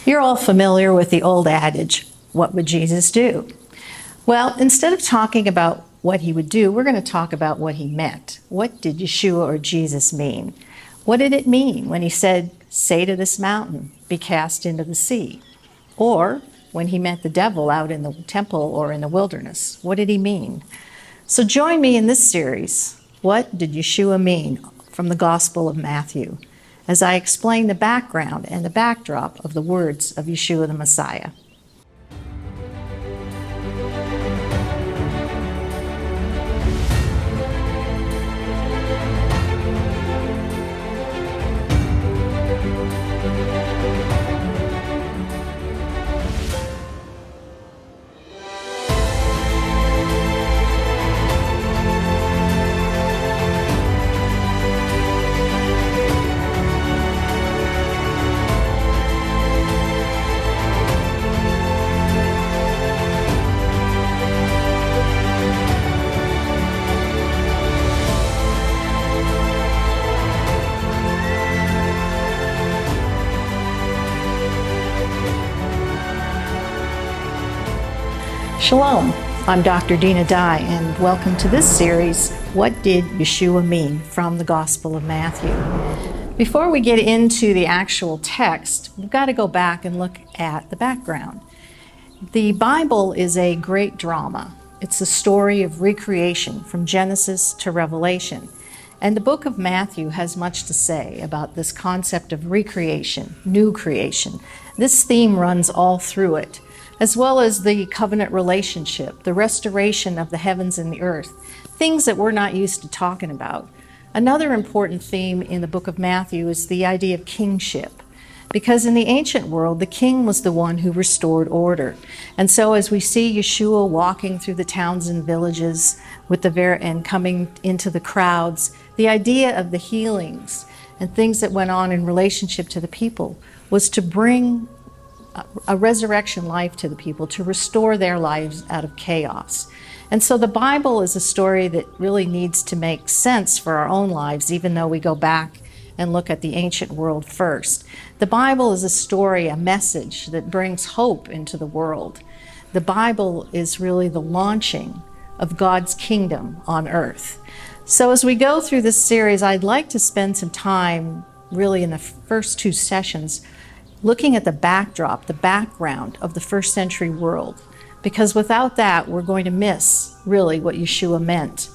You're all familiar with the old adage, what would Jesus do? Well, instead of talking about what he would do, we're going to talk about what he meant. What did Yeshua or Jesus mean? What did it mean when he said, say to this mountain, be cast into the sea? Or when he met the devil out in the temple or in the wilderness, what did he mean? So join me in this series, What Did Yeshua Mean? From the Gospel of Matthew, as I explain the background and the backdrop of the words of Yeshua the Messiah. Shalom, I'm Dr. Dina Dye, and welcome to this series, What Did Yeshua Mean? From the Gospel of Matthew. Before we get into the actual text, we've got to go back and look at the background. The Bible is a great drama. It's a story of recreation from Genesis to Revelation. And the book of Matthew has much to say about this concept of recreation, new creation. This theme runs all through it, as well as the covenant relationship, the restoration of the heavens and the earth, things that we're not used to talking about. Another important theme in the book of Matthew is the idea of kingship, because in the ancient world, the king was the one who restored order. And so as we see Yeshua walking through the towns and villages and coming into the crowds, the idea of the healings and things that went on in relationship to the people was to bring a resurrection life to the people, to restore their lives out of chaos. And so the Bible is a story that really needs to make sense for our own lives, even though we go back and look at the ancient world first. The Bible is a story, a message that brings hope into the world. The Bible is really the launching of God's kingdom on earth. So as we go through this series, I'd like to spend some time really in the first two sessions looking at the backdrop, the background of the first century world, because without that, we're going to miss really what Yeshua meant.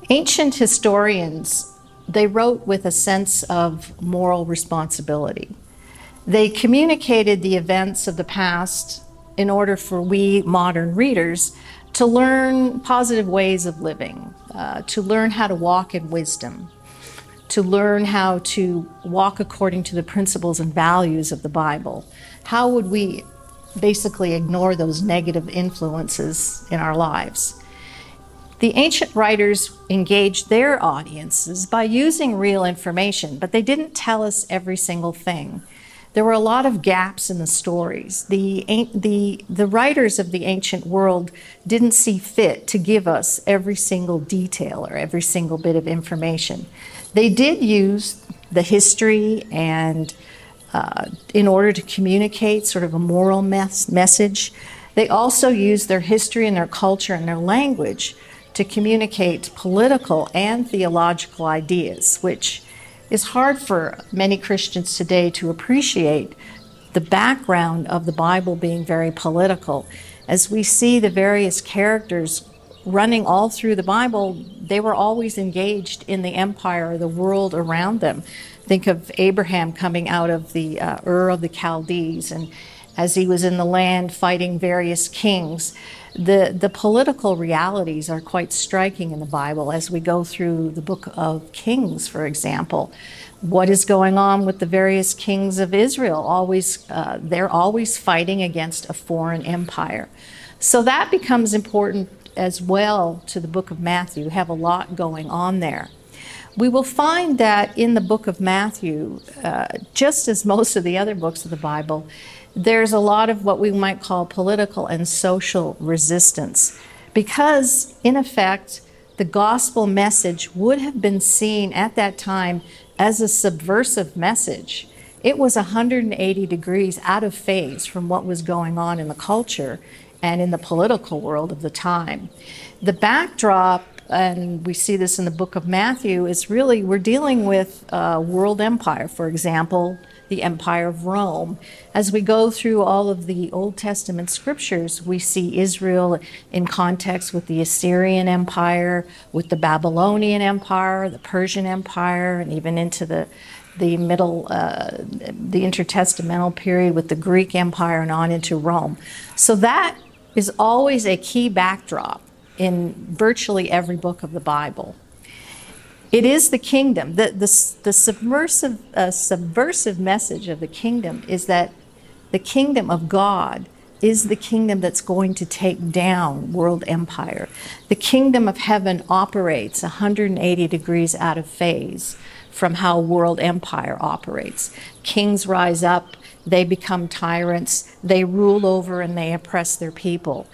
Ancient historians, they wrote with a sense of moral responsibility. They communicated the events of the past in order for we modern readers to learn positive ways of living, to learn how to walk in wisdom, to learn how to walk according to the principles and values of the Bible. How would we basically ignore those negative influences in our lives? The ancient writers engaged their audiences by using real information, but they didn't tell us every single thing. There were a lot of gaps in the stories. The writers of the ancient world didn't see fit to give us every single detail or every single bit of information. They did use the history and in order to communicate sort of a moral message. They also used their history and their culture and their language to communicate political and theological ideas, which is hard for many Christians today to appreciate the background of the Bible being very political. As we see the various characters running all through the Bible, they were always engaged in the empire, the world around them. Think of Abraham coming out of the Ur of the Chaldees, and as he was in the land fighting various kings. The political realities are quite striking in the Bible as we go through the book of Kings, for example. What is going on with the various kings of Israel? They're always fighting against a foreign empire. So that becomes important as well to the book of Matthew. We have a lot going on there. We will find that in the book of Matthew, just as most of the other books of the Bible, there's a lot of what we might call political and social resistance, because in effect, the gospel message would have been seen at that time as a subversive message. it was 180 degrees out of phase from what was going on in the culture and in the political world of the time. The backdrop, and we see this in the book of Matthew, is really we're dealing with world empire. For example, the Empire of Rome. As we go through all of the Old Testament scriptures, we see Israel in context with the Assyrian Empire, with the Babylonian Empire, the Persian Empire, and even into the intertestamental period with the Greek Empire and on into Rome. So that is always a key backdrop in virtually every book of the Bible. It is the kingdom. The subversive message of the kingdom is that the kingdom of God is the kingdom that's going to take down world empire. The kingdom of heaven operates 180 degrees out of phase from how world empire operates. Kings rise up, they become tyrants, they rule over and they oppress their people.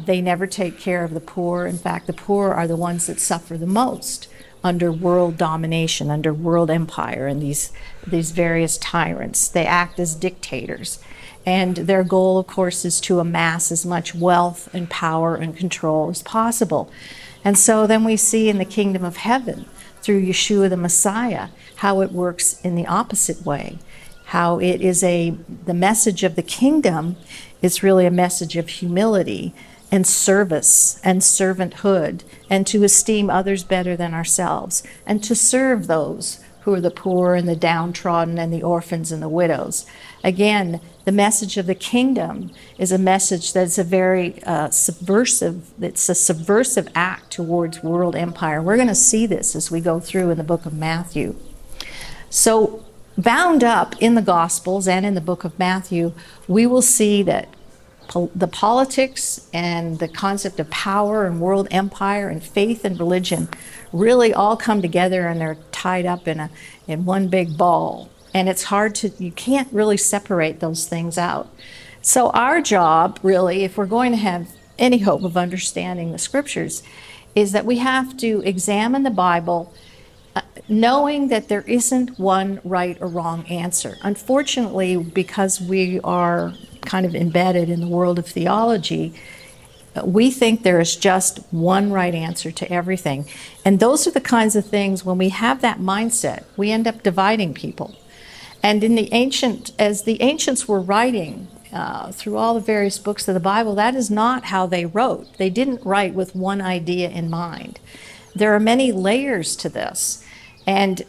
They never take care of the poor. In fact, the poor are the ones that suffer the most under world domination, under world empire, and these various tyrants. They act as dictators. And their goal, of course, is to amass as much wealth and power and control as possible. And so then we see in the kingdom of heaven, through Yeshua the Messiah, how it works in the opposite way. How it is the message of the kingdom is really a message of humility and service and servanthood, and to esteem others better than ourselves, and to serve those who are the poor and the downtrodden and the orphans and the widows. Again, the message of the kingdom is a message that's a very subversive act towards world empire. We're going to see this as we go through in the book of Matthew. So bound up in the Gospels and in the book of Matthew, we will see that the politics and the concept of power and world empire and faith and religion really all come together, and they're tied up in one big ball. And it's you can't really separate those things out. So our job, really, if we're going to have any hope of understanding the scriptures, is that we have to examine the Bible knowing that there isn't one right or wrong answer. Unfortunately, because we are kind of embedded in the world of theology, we think there is just one right answer to everything. And those are the kinds of things, when we have that mindset, we end up dividing people. And as the ancients were writing through all the various books of the Bible, that is not how they wrote. They didn't write with one idea in mind. There are many layers to this. And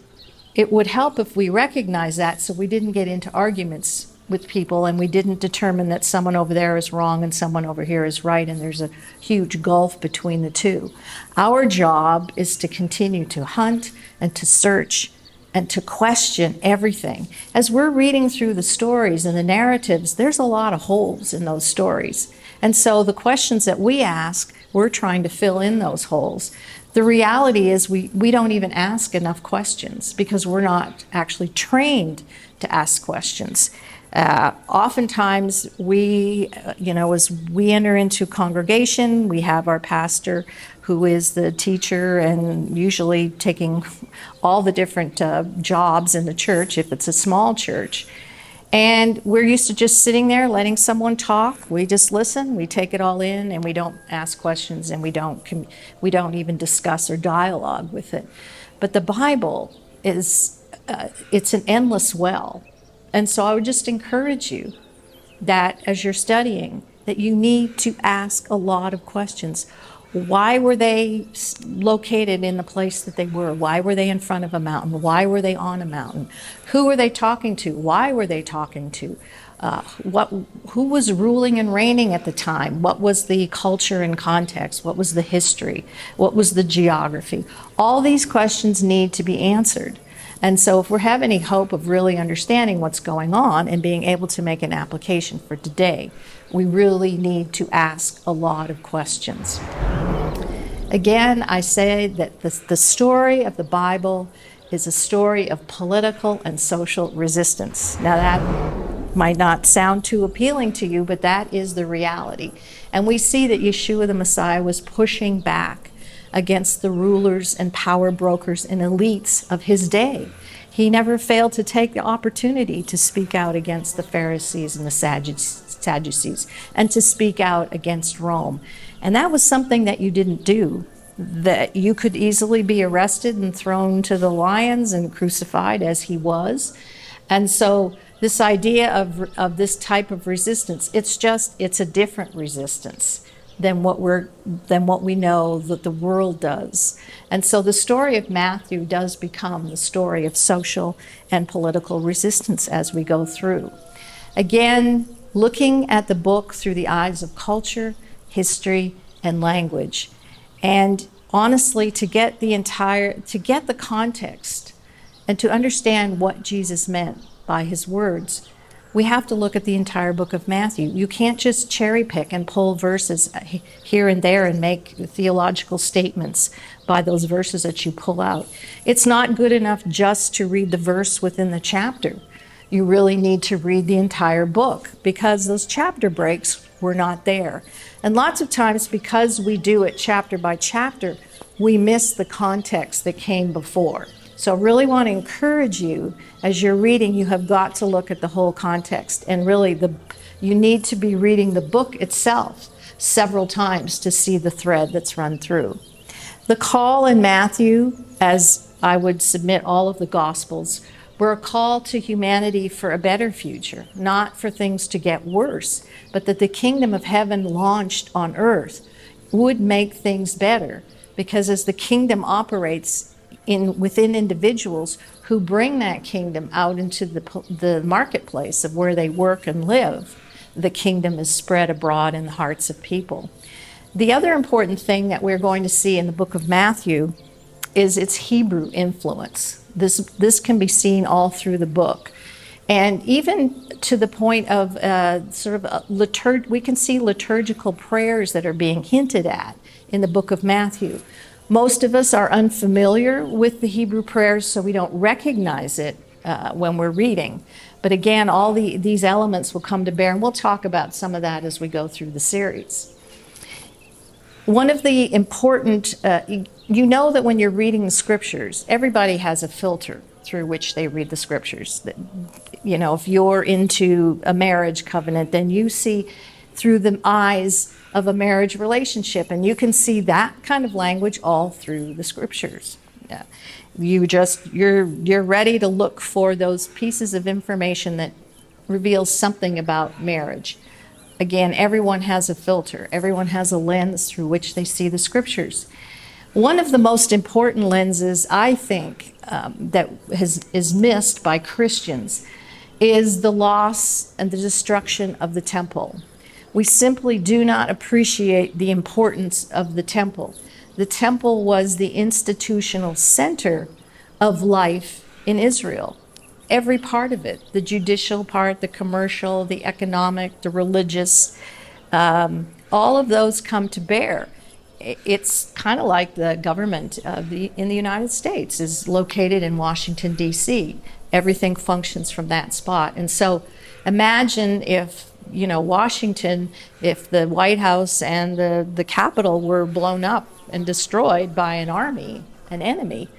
it would help if we recognize that, so we didn't get into arguments with people and we didn't determine that someone over there is wrong and someone over here is right, and there's a huge gulf between the two. Our job is to continue to hunt and to search and to question everything. As we're reading through the stories and the narratives, there's a lot of holes in those stories. And so the questions that we ask, we're trying to fill in those holes. The reality is we don't even ask enough questions because we're not actually trained to ask questions. Oftentimes as we enter into congregation, we have our pastor who is the teacher and usually taking all the different jobs in the church if it's a small church. And we're used to just sitting there letting someone talk. We just listen, we take it all in, and we don't ask questions, and we don't even discuss or dialogue with it. But the Bible is it's an endless well. And so I would just encourage you that as you're studying, that you need to ask a lot of questions. Why were they located in the place that they were? Why were they in front of a mountain? Why were they on a mountain? Who were they talking to? Why were they talking to? Who was ruling and reigning at the time? What was the culture and context? What was the history? What was the geography? All these questions need to be answered. And so if we have any hope of really understanding what's going on and being able to make an application for today, we really need to ask a lot of questions. Again, I say that the story of the Bible is a story of political and social resistance. Now that might not sound too appealing to you, but that is the reality. And we see that Yeshua the Messiah was pushing back against the rulers and power brokers and elites of his day. He never failed to take the opportunity to speak out against the Pharisees and the Sadducees, and to speak out against Rome. And that was something that you didn't do, that you could easily be arrested and thrown to the lions and crucified, as he was. And so this idea of this type of resistance, it's a different resistance than what we know that the world does. And so the story of Matthew does become the story of social and political resistance as we go through. Again, looking at the book through the eyes of culture, history, and language. And honestly, to get the context and to understand what Jesus meant by his words, we have to look at the entire book of Matthew. You can't just cherry pick and pull verses here and there and make theological statements by those verses that you pull out. It's not good enough just to read the verse within the chapter. You really need to read the entire book, because those chapter breaks were not there. And lots of times, because we do it chapter by chapter, we miss the context that came before. So I really want to encourage you, as you're reading, you have got to look at the whole context. And really, you need to be reading the book itself several times to see the thread that's run through. The call in Matthew, as I would submit all of the Gospels, were a call to humanity for a better future, not for things to get worse, but that the kingdom of heaven launched on earth would make things better. Because as the kingdom operates within individuals who bring that kingdom out into the marketplace of where they work and live, the kingdom is spread abroad in the hearts of people. The other important thing that we're going to see in the book of Matthew is its Hebrew influence. This can be seen all through the book. And even to the point of we can see liturgical prayers that are being hinted at in the book of Matthew. Most of us are unfamiliar with the Hebrew prayers, so we don't recognize it when we're reading. But again, all these elements will come to bear, and we'll talk about some of that as we go through the series. One of the important, you know that when you're reading the scriptures, everybody has a filter through which they read the scriptures. You know, if you're into a marriage covenant, then you see through the eyes of a marriage relationship, and you can see that kind of language all through the scriptures. Yeah. You're ready to look for those pieces of information that reveals something about marriage. Again, everyone has a filter. Everyone has a lens through which they see the scriptures. One of the most important lenses, I think, that is missed by Christians is the loss and the destruction of the temple. We simply do not appreciate the importance of the temple. The temple was the institutional center of life in Israel. Every part of it, the judicial part, the commercial, the economic, the religious, all of those come to bear. It's kind of like the government in the United States is located in Washington, D.C. Everything functions from that spot. And so imagine if, Washington, if the White House and the Capitol were blown up and destroyed by an army, an enemy,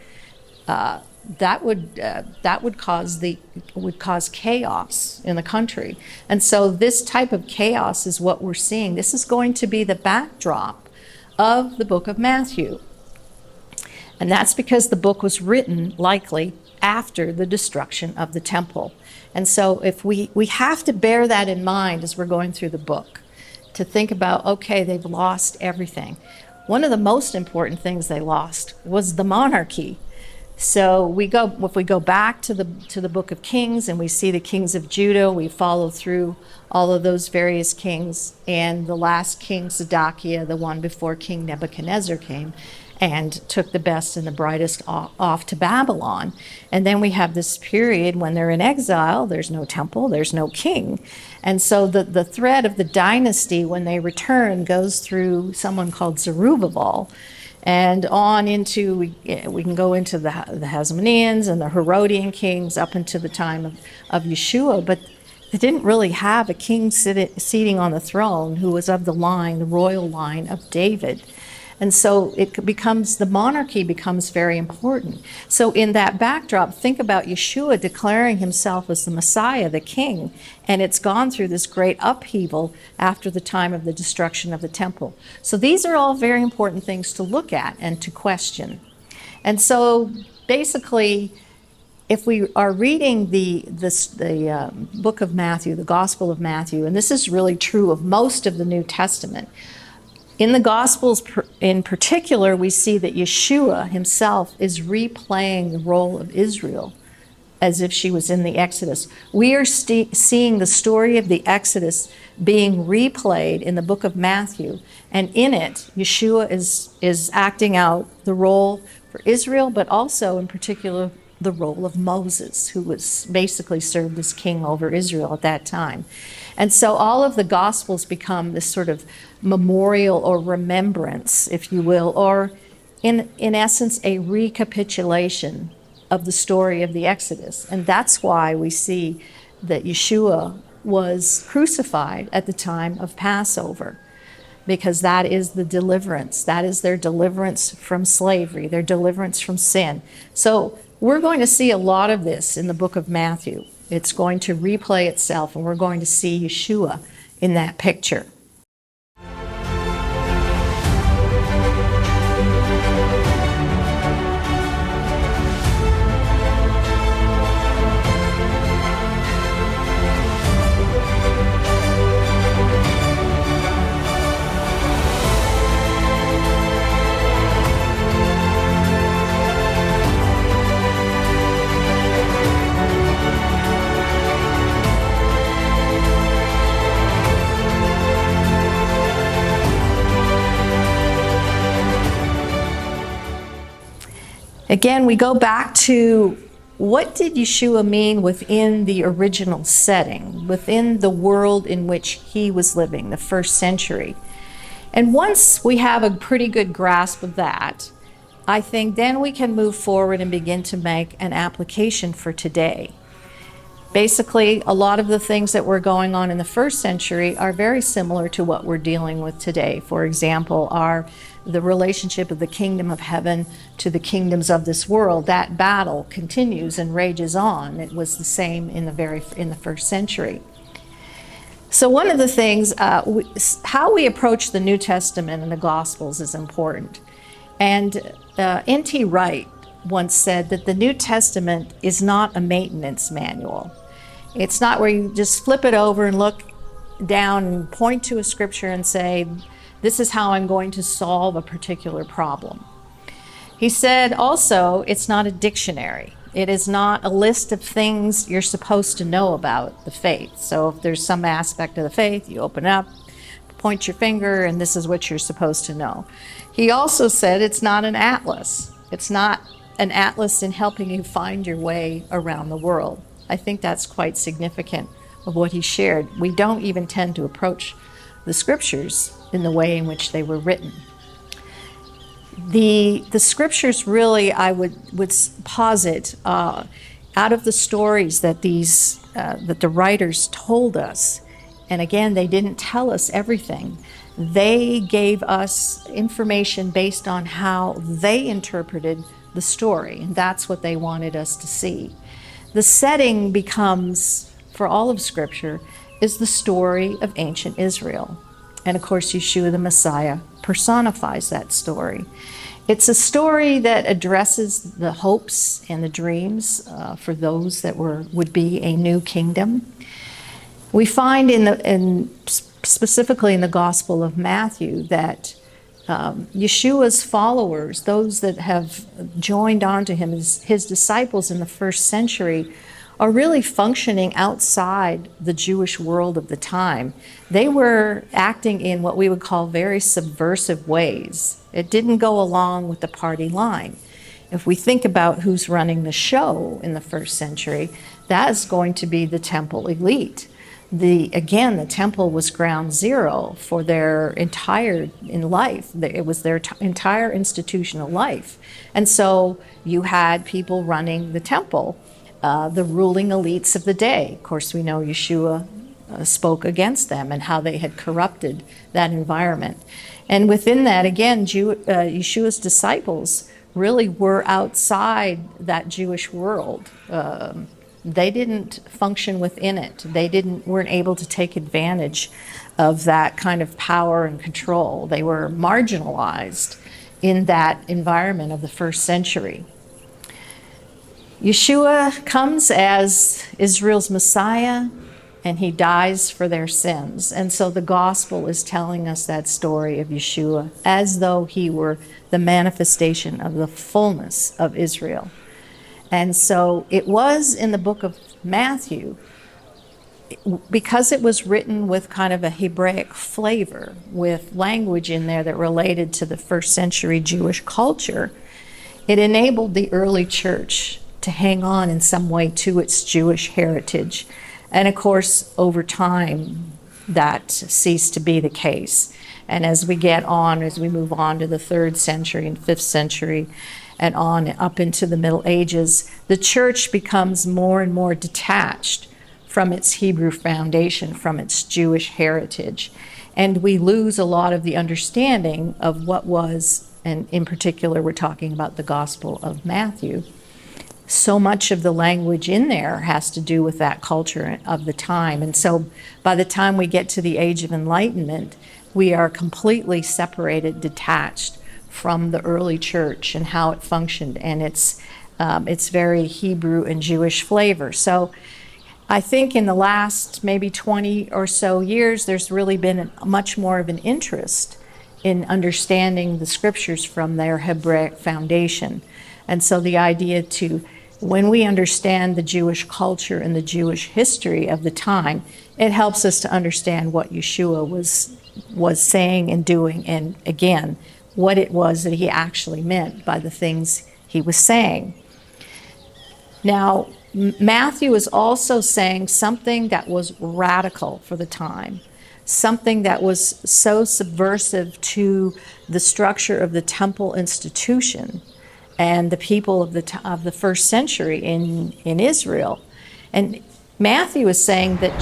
that would cause chaos in the country. And so this type of chaos is what we're seeing. This is going to be the backdrop of the book of Matthew. And that's because the book was written likely after the destruction of the temple. And so if we have to bear that in mind as we're going through the book, to think about, okay, they've lost everything. One of the most important things they lost was the monarchy. So if we go back to the book of Kings and we see the kings of Judah, we follow through all of those various kings, and the last king, Zedekiah, the one before King Nebuchadnezzar came and took the best and the brightest off to Babylon. And then we have this period when they're in exile, there's no temple, there's no king. And so the thread of the dynasty when they return goes through someone called Zerubbabel, and on into, we can go into the Hasmoneans and the Herodian kings up into the time of Yeshua, but they didn't really have a king seating on the throne who was of the royal line of David. And so the monarchy becomes very important. So in that backdrop, think about Yeshua declaring himself as the Messiah, the King, and it's gone through this great upheaval after the time of the destruction of the temple. So these are all very important things to look at and to question. And so basically, if we are reading the book of Matthew, the Gospel of Matthew, and this is really true of most of the New Testament, in the Gospels in particular, we see that Yeshua himself is replaying the role of Israel as if she was in the Exodus. We are seeing the story of the Exodus being replayed in the book of Matthew, and in it, Yeshua is acting out the role for Israel, but also in particular the role of Moses, who was basically served as king over Israel at that time. And so all of the Gospels become this sort of memorial or remembrance, if you will, or in essence, a recapitulation of the story of the Exodus. And that's why we see that Yeshua was crucified at the time of Passover, because that is the deliverance. That is their deliverance from slavery, their deliverance from sin. So we're going to see a lot of this in the book of Matthew. It's going to replay itself, and we're going to see Yeshua in that picture. Again, we go back to what did Yeshua mean within the original setting, within the world in which he was living, the first century. And once we have a pretty good grasp of that, I think then we can move forward and begin to make an application for today. Basically, a lot of the things that were going on in the first century are very similar to what we're dealing with today. For example, the relationship of the kingdom of heaven to the kingdoms of this world. That battle continues and rages on. It was the same in the first century. So one of the things, how we approach the New Testament and the Gospels is important. And N.T. Wright once said that the New Testament is not a maintenance manual. It's not where you just flip it over and look down and point to a scripture and say, this is how I'm going to solve a particular problem. He said also, it's not a dictionary. It is not a list of things you're supposed to know about the faith. So if there's some aspect of the faith, you open up, point your finger, and this is what you're supposed to know. He also said it's not an atlas. It's not an atlas in helping you find your way around the world. I think that's quite significant of what he shared. We don't even tend to approach the scriptures in the way in which they were written. The scriptures really, I would posit, out of the stories that that the writers told us, and again, they didn't tell us everything. They gave us information based on how they interpreted the story, and that's what they wanted us to see. The setting becomes, for all of Scripture, is the story of ancient Israel. And of course, Yeshua the Messiah personifies that story. It's a story that addresses the hopes and the dreams for those that would be a new kingdom. We find specifically in the Gospel of Matthew that Yeshua's followers, those that have joined on to him as his disciples in the first century, are really functioning outside the Jewish world of the time. They were acting in what we would call very subversive ways. It didn't go along with the party line. If we think about who's running the show in the first century, that is going to be the temple elite. The temple was ground zero for their entire life. It was their entire institutional life. And so you had people running the temple, the ruling elites of the day. Of course, we know Yeshua spoke against them and how they had corrupted that environment. And within that, again, Yeshua's disciples really were outside that Jewish world. They didn't function within it. They weren't able to take advantage of that kind of power and control. They were marginalized in that environment of the first century. Yeshua comes as Israel's Messiah, and he dies for their sins. And so the gospel is telling us that story of Yeshua as though he were the manifestation of the fullness of Israel. And so it was in the book of Matthew, because it was written with kind of a Hebraic flavor, with language in there that related to the first century Jewish culture, it enabled the early church to hang on in some way to its Jewish heritage. And of course, over time, that ceased to be the case. And as we move on to the 3rd century and 5th century, and on up into the Middle Ages, the church becomes more and more detached from its Hebrew foundation, from its Jewish heritage. And we lose a lot of the understanding of what was, and in particular, we're talking about the Gospel of Matthew. So much of the language in there has to do with that culture of the time. And so by the time we get to the Age of Enlightenment, we are completely separated, detached from the early church and how it functioned, and its very Hebrew and Jewish flavor. So I think in the last maybe 20 or so years, there's really been much more of an interest in understanding the scriptures from their Hebraic foundation. And so the idea when we understand the Jewish culture and the Jewish history of the time, it helps us to understand what Yeshua was saying and doing, and again, what it was that he actually meant by the things he was saying. Now, Matthew is also saying something that was radical for the time, something that was so subversive to the structure of the temple institution and the people of the first century in Israel. And Matthew is saying that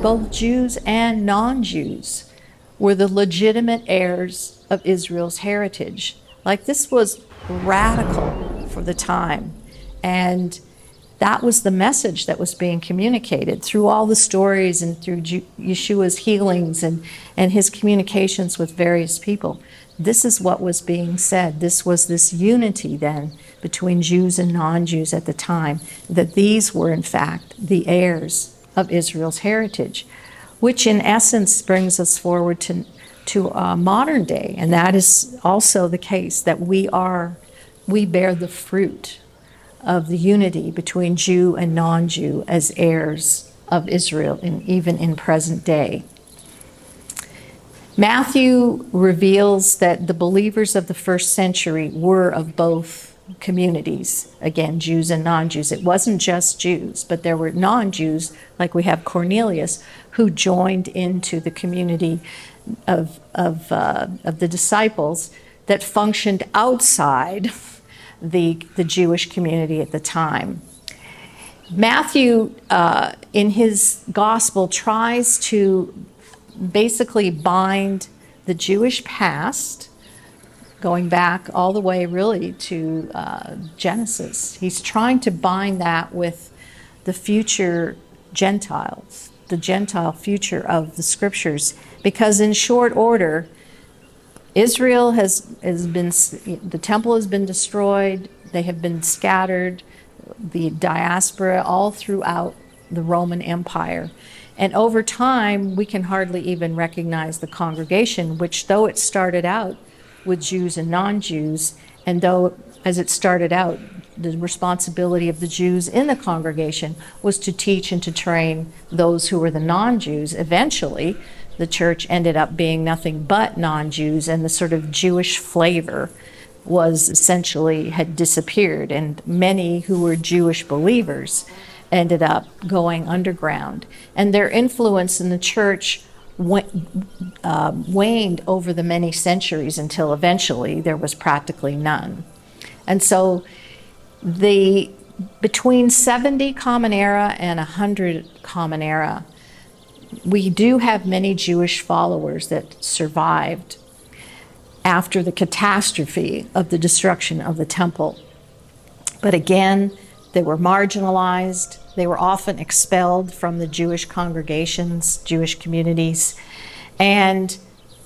both Jews and non-Jews were the legitimate heirs of Israel's heritage. Like, this was radical for the time. And that was the message that was being communicated through all the stories and through Yeshua's healings and his communications with various people. This is what was being said. This was this unity then between Jews and non-Jews at the time, that these were in fact the heirs of Israel's heritage, which in essence brings us forward to modern day. And that is also the case, that we bear the fruit of the unity between Jew and non-Jew as heirs of Israel, and even in present day. Matthew reveals that the believers of the first century were of both communities, again, Jews and non-Jews. It wasn't just Jews, but there were non-Jews, like we have Cornelius, who joined into the community of the disciples that functioned outside the Jewish community at the time. Matthew, in his gospel, tries to basically bind the Jewish past, going back all the way really to Genesis. He's trying to bind that with the future Gentiles, the Gentile future of the scriptures, because in short order, Israel the temple has been destroyed, they have been scattered, the diaspora all throughout the Roman Empire. And over time, we can hardly even recognize the congregation, which though it started out with Jews and non-Jews, and though as it started out, the responsibility of the Jews in the congregation was to teach and to train those who were the non-Jews, eventually the church ended up being nothing but non-Jews, and the sort of Jewish flavor had disappeared, and many who were Jewish believers ended up going underground. And their influence in the church waned over the many centuries until eventually there was practically none. And so between 70 Common Era and 100 Common Era, we do have many Jewish followers that survived after the catastrophe of the destruction of the temple. But again, they were marginalized. They were often expelled from the Jewish congregations, Jewish communities. And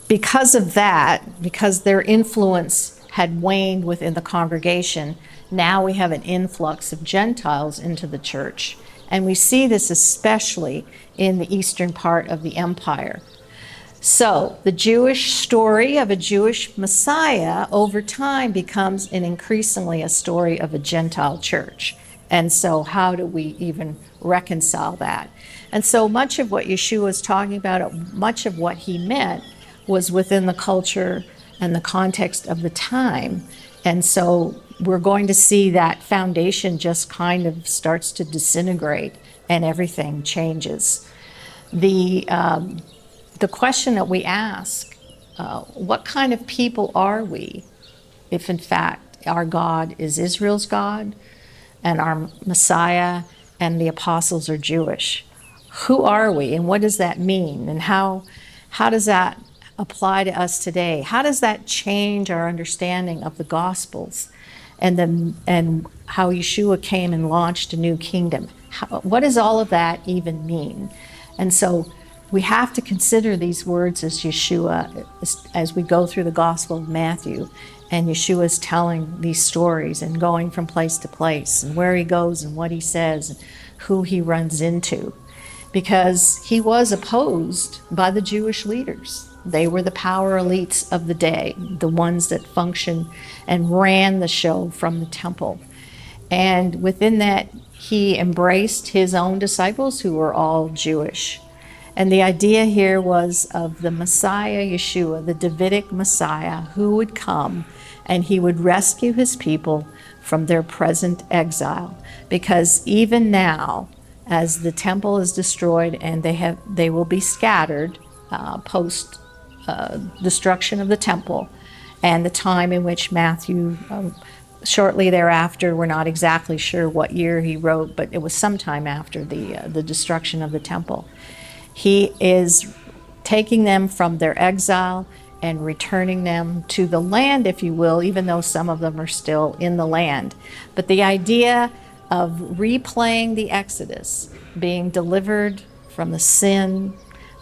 because of that, because their influence had waned within the congregation, now we have an influx of Gentiles into the church. And we see this especially in the eastern part of the empire. So the Jewish story of a Jewish Messiah over time becomes increasingly a story of a Gentile church. And so how do we even reconcile that? And so much of what Yeshua is talking about, much of what he meant, was within the culture and the context of the time. And so we're going to see that foundation just kind of starts to disintegrate and everything changes. The question that we ask, what kind of people are we if in fact our God is Israel's God and our Messiah and the apostles are Jewish? Who are we and what does that mean? And how does that apply to us today? How does that change our understanding of the Gospels and how Yeshua came and launched a new kingdom? What does all of that even mean? And so we have to consider these words as Yeshua, as we go through the Gospel of Matthew, and Yeshua is telling these stories and going from place to place and where he goes and what he says and who he runs into. Because he was opposed by the Jewish leaders. They were the power elites of the day, the ones that functioned and ran the show from the temple. And within that, he embraced his own disciples who were all Jewish. And the idea here was of the Messiah, Yeshua, the Davidic Messiah, who would come and he would rescue his people from their present exile. Because even now, as the temple is destroyed and they will be scattered post destruction of the temple, and the time in which Matthew, shortly thereafter, we're not exactly sure what year he wrote, but it was sometime after the destruction of the temple. He is taking them from their exile and returning them to the land, if you will, even though some of them are still in the land. But the idea of replaying the Exodus, being delivered from the sin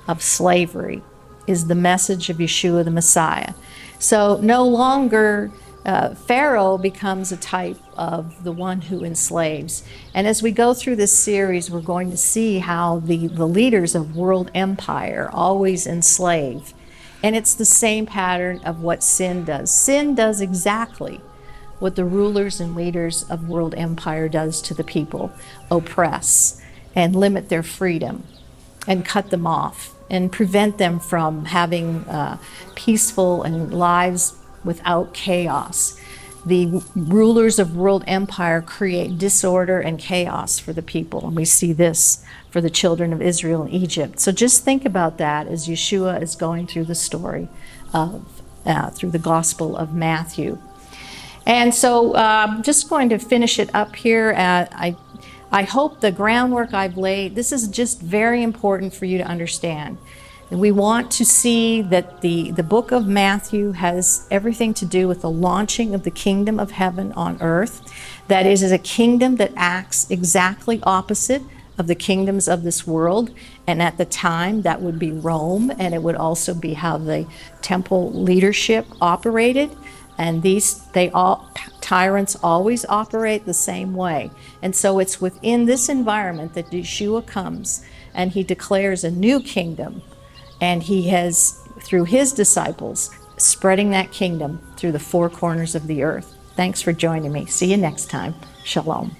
of slavery, is the message of Yeshua the Messiah. So no longer Pharaoh becomes a type of the one who enslaves. And as we go through this series, we're going to see how the leaders of world empire always enslave. And it's the same pattern of what sin does. Sin does exactly what the rulers and leaders of world empire does to the people: oppress and limit their freedom and cut them off and prevent them from having peaceful and lives without chaos. The rulers of world empire create disorder and chaos for the people, and we see this for the children of Israel in Egypt. So just think about that as Yeshua is going through the story of through the Gospel of Matthew. And so I'm just going to finish it up here. I hope the groundwork I've laid, this is just very important for you to understand. We want to see that the book of Matthew has everything to do with the launching of the kingdom of heaven on earth. That is a kingdom that acts exactly opposite of the kingdoms of this world. And at the time, that would be Rome, and it would also be how the temple leadership operated. And tyrants always operate the same way. And so it's within this environment that Yeshua comes and he declares a new kingdom. And he has, through his disciples, spreading that kingdom through the four corners of the earth. Thanks for joining me. See you next time. Shalom.